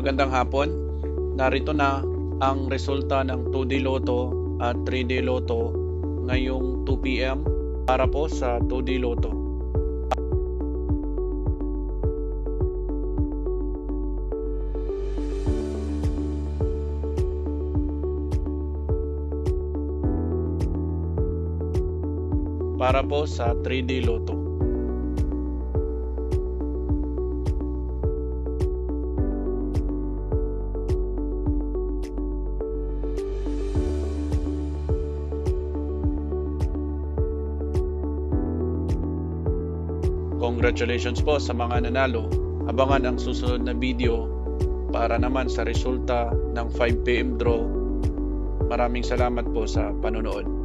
Magandang hapon. Narito na ang resulta ng 2D Lotto at 3D Lotto ngayong 2 PM para po sa 2D Lotto. Para po sa 3D Lotto. Congratulations po sa mga nanalo. Abangan ang susunod na video para naman sa resulta ng 5 PM draw. Maraming salamat po sa panonood.